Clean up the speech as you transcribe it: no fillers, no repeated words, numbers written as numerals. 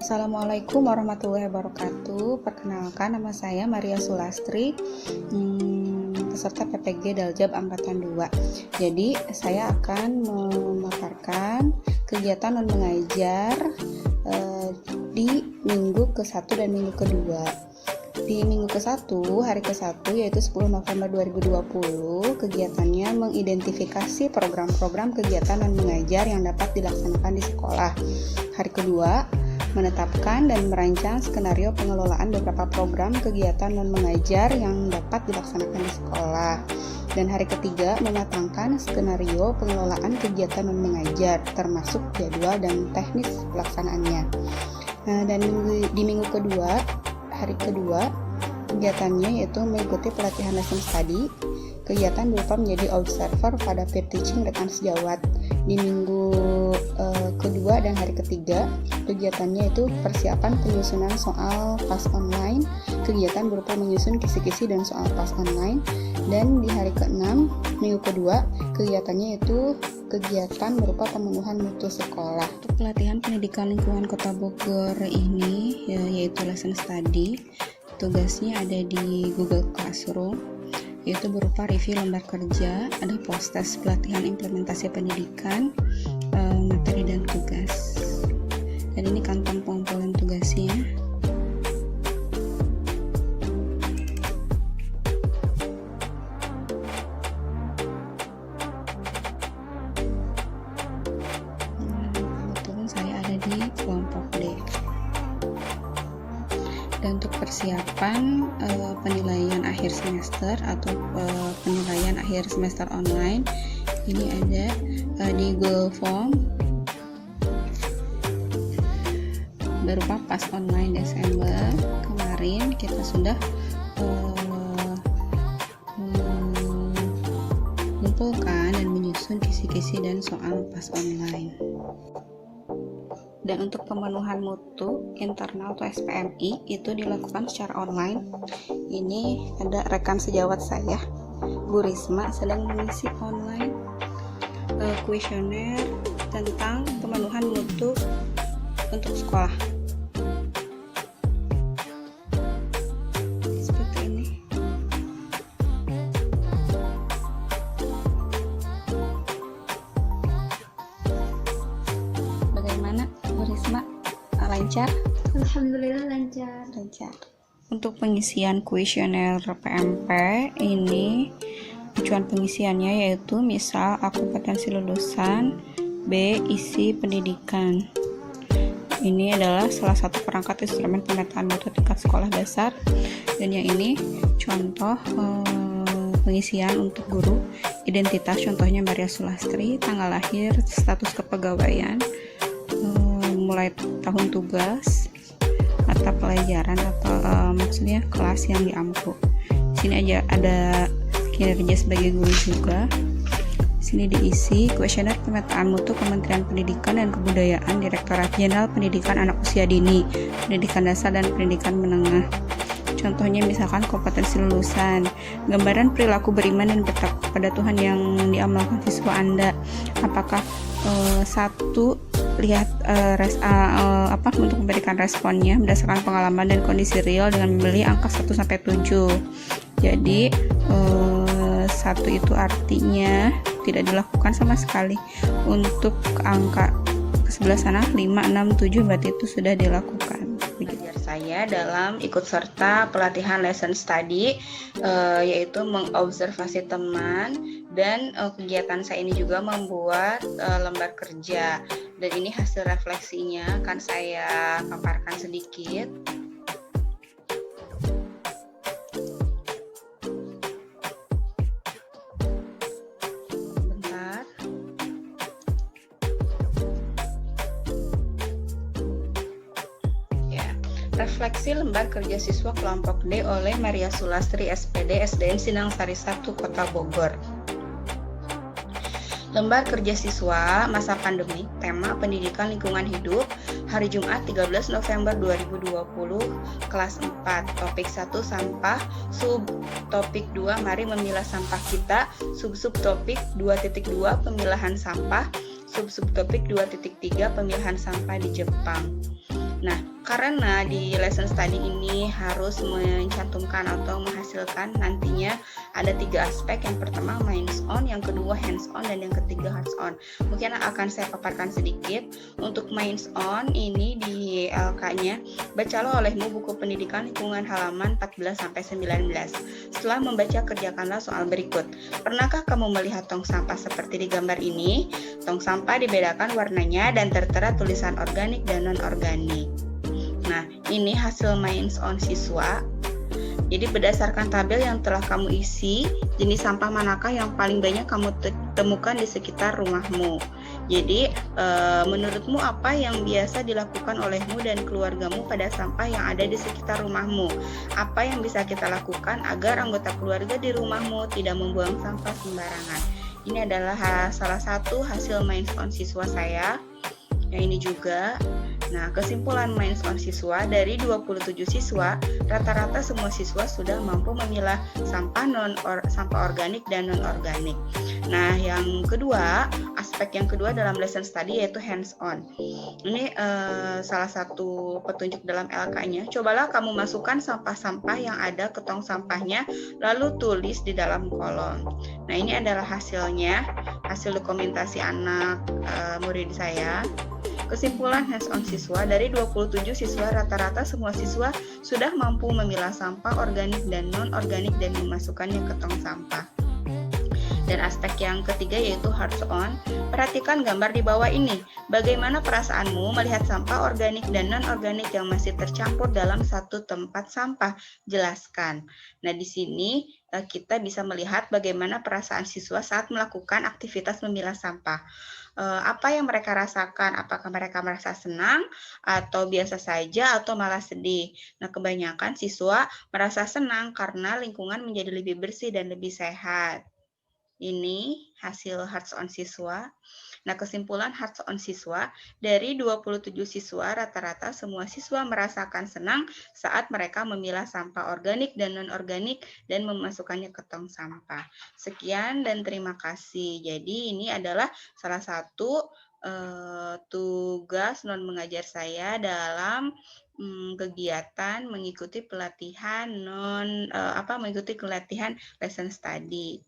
Assalamualaikum warahmatullahi wabarakatuh. Perkenalkan, nama saya Maria Sulastri, peserta PPG Daljab Angkatan 2. Jadi saya akan memaparkan kegiatan non mengajar di minggu ke-1 dan minggu ke-2. Di minggu ke-1, hari ke-1 yaitu 10 November 2020, kegiatannya mengidentifikasi program-program kegiatan non mengajar yang dapat dilaksanakan di sekolah. Hari kedua, menetapkan dan merancang skenario pengelolaan beberapa program kegiatan non mengajar yang dapat dilaksanakan di sekolah. Dan hari ketiga, mematangkan skenario pengelolaan kegiatan non mengajar termasuk jadwal dan teknis pelaksanaannya. Dan di minggu kedua, hari kedua, kegiatannya yaitu mengikuti pelatihan lesson study. Kegiatan berupa menjadi observer pada peer teaching rekan sejawat. Di minggu kedua dan hari ketiga, kegiatannya itu persiapan penyusunan soal PAS online. Kegiatan berupa menyusun kisi-kisi dan soal PAS online. Dan di hari ke-6, minggu kedua, kegiatannya itu kegiatan berupa pemenuhan mutu sekolah. Untuk pelatihan pendidikan lingkungan Kota Bogor ini yaitu lesson study, tugasnya ada di Google Classroom, yaitu berupa review lembar kerja, ada post-test pelatihan implementasi pendidikan, materi dan tugas. Dan ini kantong pengumpulan tugasnya. Kebetulan saya ada di kelompok D. Dan untuk persiapan penilaian akhir semester atau penilaian akhir semester online, ini ada di Google Form berupa PAS online Desember. Kemarin kita sudah mengumpulkan dan menyusun kisi-kisi dan soal PAS online. Dan untuk pemenuhan mutu internal atau SPMI itu dilakukan secara online. Ini ada rekan sejawat saya, Bu Risma, sedang mengisi online kuesioner tentang pemenuhan mutu untuk sekolah. Seperti ini. Bagaimana, Bu Risma? Lancar? Alhamdulillah lancar. Untuk pengisian kuesioner PMP ini, tujuan pengisiannya yaitu misal A kompetensi lulusan, B isi pendidikan. Ini adalah salah satu perangkat instrumen pemetaan mutu tingkat sekolah dasar. Dan yang ini contoh pengisian untuk guru. Identitas contohnya Maria Sulastri, tanggal lahir, status kepegawaian, mulai tahun tugas, mata pelajaran atau maksudnya kelas yang diampu. Sini aja ada kinerja sebagai guru juga. Sini diisi kuesioner pemetaan mutu Kementerian Pendidikan dan Kebudayaan, Direktorat Jenderal Pendidikan Anak Usia Dini, Pendidikan Dasar dan Pendidikan Menengah. Contohnya misalkan kompetensi lulusan, gambaran perilaku beriman dan bertakwa kepada Tuhan yang diamalkan siswa Anda. Apakah satu lihat untuk memberikan responnya berdasarkan pengalaman dan kondisi real dengan memilih angka 1 sampai 7. Jadi 1 itu artinya tidak dilakukan sama sekali. Untuk angka ke sebelah sana 5, 6, 7 berarti itu sudah dilakukan. Saya dalam ikut serta pelatihan lesson study, yaitu mengobservasi teman, dan kegiatan saya ini juga membuat lembar kerja. Dan ini hasil refleksinya akan saya paparkan sedikit. Refleksi lembar kerja siswa kelompok D oleh Maria Sulastri SPD SDN Sinang Sari 1 Kota Bogor. Lembar kerja siswa masa pandemi, tema pendidikan lingkungan hidup, hari Jumat 13 November 2020, kelas 4, topik 1 sampah, subtopik 2 mari memilah sampah kita, subtopik 2.2 pemilahan sampah, subtopik 2.3 pemilahan sampah di Jepang. Nah, karena di lesson study ini harus mencantumkan atau menghasilkan nantinya ada 3 aspek. Yang pertama minds on, yang kedua hands on, dan yang ketiga hearts on. Mungkin akan saya paparkan sedikit. Untuk minds on ini di LK-nya, bacalah olehmu buku pendidikan lingkungan halaman 14-19. Setelah membaca, kerjakanlah soal berikut. Pernahkah kamu melihat tong sampah seperti di gambar ini? Tong sampah dibedakan warnanya dan tertera tulisan organik dan non-organik. Nah, ini hasil minds on siswa. Jadi berdasarkan tabel yang telah kamu isi, jenis sampah manakah yang paling banyak kamu temukan di sekitar rumahmu. Jadi menurutmu apa yang biasa dilakukan olehmu dan keluargamu pada sampah yang ada di sekitar rumahmu? Apa yang bisa kita lakukan agar anggota keluarga di rumahmu tidak membuang sampah sembarangan? Ini adalah salah satu hasil minds on siswa saya. Yang ini juga. Nah, kesimpulan minds on siswa, dari 27 siswa, rata-rata semua siswa sudah mampu memilah sampah sampah organik dan non-organik. Nah, yang kedua, aspek yang kedua dalam lesson study yaitu hands on. Ini salah satu petunjuk dalam LK-nya. Cobalah kamu masukkan sampah-sampah yang ada ke tong sampahnya, lalu tulis di dalam kolom. Nah, ini adalah hasilnya, hasil dokumentasi anak murid saya. Kesimpulan hands-on siswa, dari 27 siswa, rata-rata semua siswa sudah mampu memilah sampah organik dan non-organik dan memasukkannya ke tong sampah. Dan aspek yang ketiga yaitu hearts on. Perhatikan gambar di bawah ini. Bagaimana perasaanmu melihat sampah organik dan non-organik yang masih tercampur dalam satu tempat sampah? Jelaskan. Nah, di sini kita bisa melihat bagaimana perasaan siswa saat melakukan aktivitas memilah sampah. Apa yang mereka rasakan? Apakah mereka merasa senang atau biasa saja atau malah sedih? Nah, kebanyakan siswa merasa senang karena lingkungan menjadi lebih bersih dan lebih sehat. Ini hasil hearts on siswa. Nah, kesimpulan hearts on siswa, dari 27 siswa, rata-rata semua siswa merasakan senang saat mereka memilah sampah organik dan non-organik dan memasukkannya ke tong sampah. Sekian dan terima kasih. Jadi ini adalah salah satu tugas non mengajar saya dalam kegiatan mengikuti pelatihan mengikuti pelatihan lesson study.